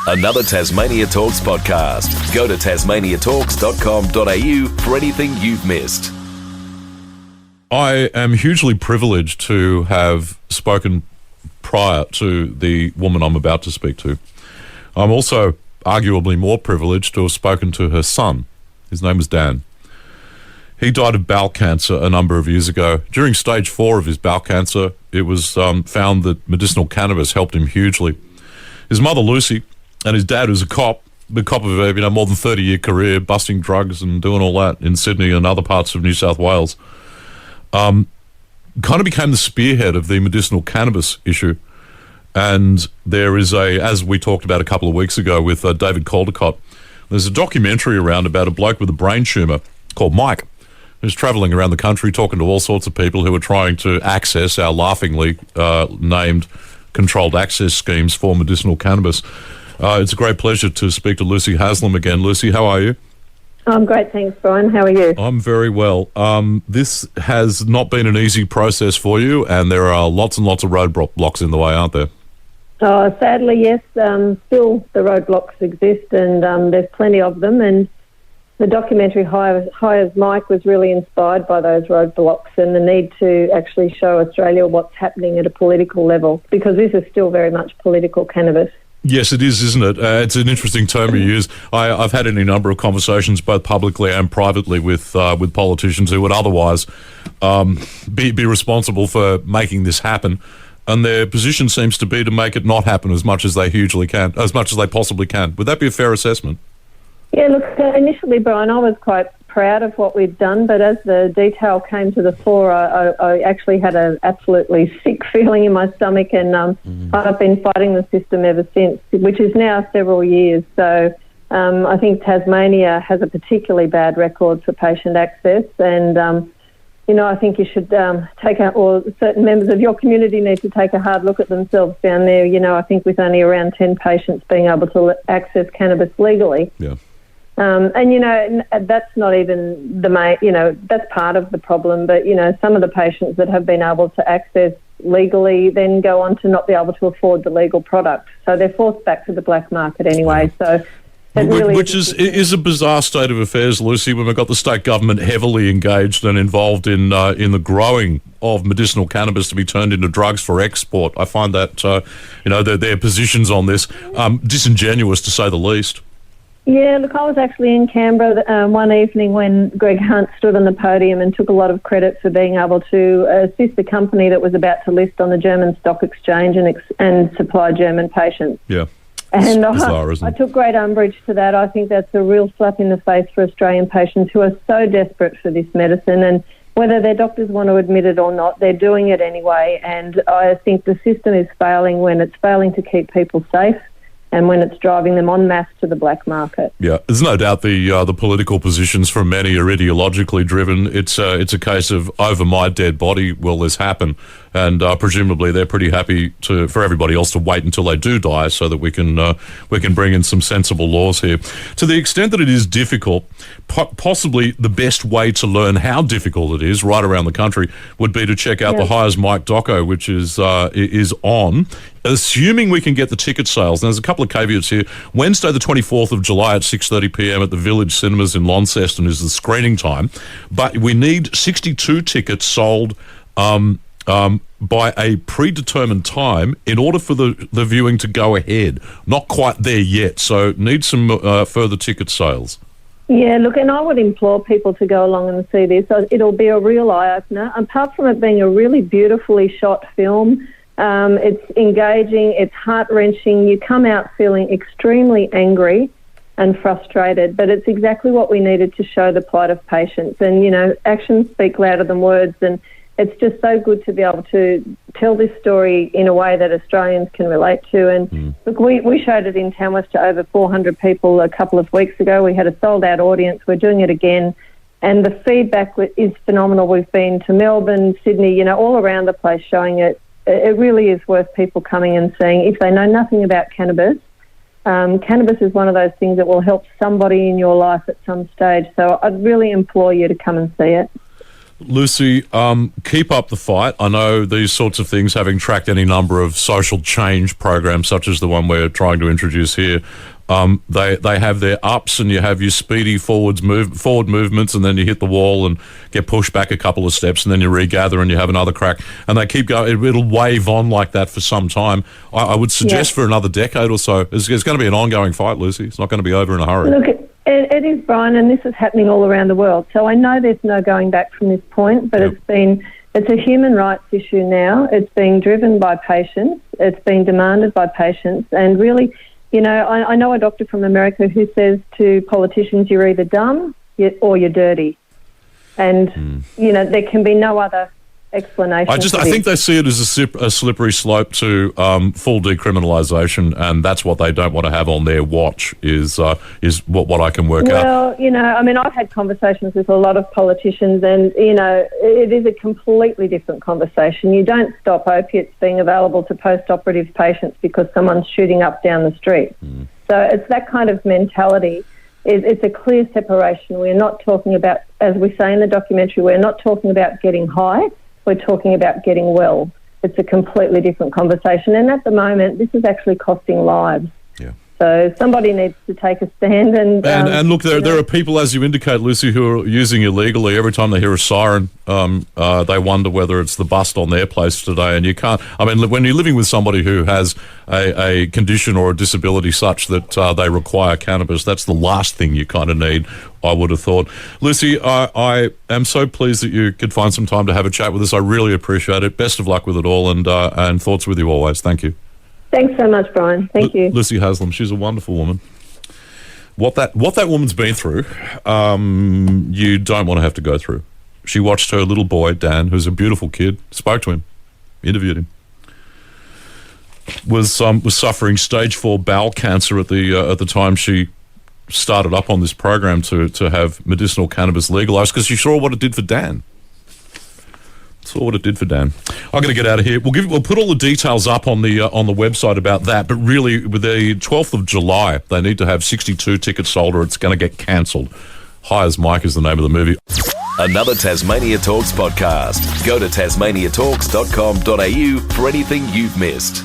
Another Tasmania Talks podcast. Go to tasmaniatalks.com.au for anything you've missed. I am hugely privileged to have spoken prior to the woman I'm about to speak to. I'm also arguably more privileged to have spoken to her son. His name was Dan. He died of bowel cancer a number of years ago. During stage 4 of his bowel cancer, it was found that medicinal cannabis helped him hugely. His mother, Lucy, and his dad, who's a cop of a more than 30-year career, busting drugs and doing all that in Sydney and other parts of New South Wales, kind of became the spearhead of the medicinal cannabis issue. And there is as we talked about a couple of weeks ago with David Caldecott, there's a documentary around about a bloke with a brain tumour called Mike, who's travelling around the country talking to all sorts of people who are trying to access our laughingly named controlled access schemes for medicinal cannabis. It's a great pleasure to speak to Lucy Haslam again. Lucy, how are you? I'm great, thanks, Brian. How are you? I'm very well. This has not been an easy process for you, and there are lots and lots of roadblocks in the way, aren't there? Oh, sadly, yes. Still, the roadblocks exist, and there's plenty of them. And the documentary High as Mike was really inspired by those roadblocks and the need to actually show Australia what's happening at a political level, because this is still very much political cannabis. Yes, it is, isn't it? It's an interesting term you use. I've had any number of conversations, both publicly and privately, with politicians who would otherwise be responsible for making this happen, and their position seems to be to make it not happen as much as they possibly can. Would that be a fair assessment? Yeah, look, initially, Brian, I was quite proud of what we'd done, but as the detail came to the fore, I actually had an absolutely sick feeling in my stomach, and I've been fighting the system ever since, which is now several years. So I think Tasmania has a particularly bad record for patient access, and I think you should or certain members of your community need to take a hard look at themselves down there. I think with only around 10 patients being able to access cannabis legally. Yeah. That's not even the main, that's part of the problem. But, some of the patients that have been able to access legally then go on to not be able to afford the legal product. So they're forced back to the black market anyway. So which is a bizarre state of affairs, Lucy, when we've got the state government heavily engaged and involved in the growing of medicinal cannabis to be turned into drugs for export. I find that, their positions on this disingenuous, to say the least. Yeah, look, I was actually in Canberra one evening when Greg Hunt stood on the podium and took a lot of credit for being able to assist the company that was about to list on the German stock exchange and supply German patients. Yeah. And bizarre, isn't it? I took great umbrage to that. I think that's a real slap in the face for Australian patients who are so desperate for this medicine, and whether their doctors want to admit it or not, they're doing it anyway. And I think the system is failing when it's failing to keep people safe, and when it's driving them en masse to the black market. Yeah, there's no doubt the political positions from many are ideologically driven. It's a case of over my dead body will this happen, and presumably they're pretty happy for everybody else to wait until they do die so that we can bring in some sensible laws here. To the extent that it is difficult, possibly the best way to learn how difficult it is right around the country would be to check out the High as Mike doco, which is on. Assuming we can get the ticket sales. Now, there's a couple of caveats here. Wednesday, the 24th of July at 6:30 p.m. at the Village Cinemas in Launceston is the screening time. But we need 62 tickets sold by a predetermined time in order for the viewing to go ahead. Not quite there yet, so need some further ticket sales. Yeah, look, and I would implore people to go along and see this. It'll be a real eye-opener. Apart from it being a really beautifully shot film, it's engaging, it's heart-wrenching. You come out feeling extremely angry and frustrated, but it's exactly what we needed to show the plight of patients. And, actions speak louder than words, and it's just so good to be able to tell this story in a way that Australians can relate to. And look, we showed it in Tamworth to over 400 people a couple of weeks ago. We had a sold-out audience. We're doing it again. And the feedback is phenomenal. We've been to Melbourne, Sydney, all around the place showing it. It really is worth people coming and seeing. If they know nothing about cannabis, cannabis is one of those things that will help somebody in your life at some stage. So I'd really implore you to come and see it. Lucy, keep up the fight. I know these sorts of things, having tracked any number of social change programs such as the one we're trying to introduce here, they have their ups, and you have your speedy forward movements, and then you hit the wall and get pushed back a couple of steps, and then you regather and you have another crack, and they keep going. It'll wave on like that for some time. I would suggest for another decade or so. It's going to be an ongoing fight, Lucy. It's not going to be over in a hurry. Look, it is, Brian, and this is happening all around the world. So I know there's no going back from this point, but it's a human rights issue now. It's being driven by patients. It's being demanded by patients. And really, you know, I know a doctor from America who says to politicians, you're either dumb or you're dirty. And, you know, there can be no other explanation. I think they see it as a slippery slope to full decriminalisation, and that's what they don't want to have on their watch. Is what I can work out. Well, you know, I mean, I've had conversations with a lot of politicians, and you know, it is a completely different conversation. You don't stop opiates being available to post-operative patients because someone's shooting up down the street. So it's that kind of mentality. It's a clear separation. We're not talking about, as we say in the documentary, we're not talking about getting high. We're talking about getting well. It's a completely different conversation. And at the moment, this is actually costing lives. Yeah. So somebody needs to take a stand. And look, there are people, as you indicate, Lucy, who are using illegally. Every time they hear a siren, they wonder whether it's the bust on their place today. And you can't, I mean, when you're living with somebody who has a condition or a disability such that they require cannabis, that's the last thing you kind of need, I would have thought. Lucy, I am so pleased that you could find some time to have a chat with us. I really appreciate it. Best of luck with it all, and thoughts with you always. Thank you. Thanks so much, Brian. Thank you. Lucy Haslam, she's a wonderful woman. What that woman's been through, you don't want to have to go through. She watched her little boy, Dan, who's a beautiful kid, spoke to him, interviewed him, was suffering stage 4 bowel cancer at the time she started up on this program to have medicinal cannabis legalised, because she saw what it did for Dan. Saw what it did for Dan. I'm going to get out of here. We'll put all the details up on the website about that. But really, with the 12th of July, they need to have 62 tickets sold, or it's going to get cancelled. High as Mike is the name of the movie. Another Tasmania Talks podcast. Go to tasmaniatalks.com.au for anything you've missed.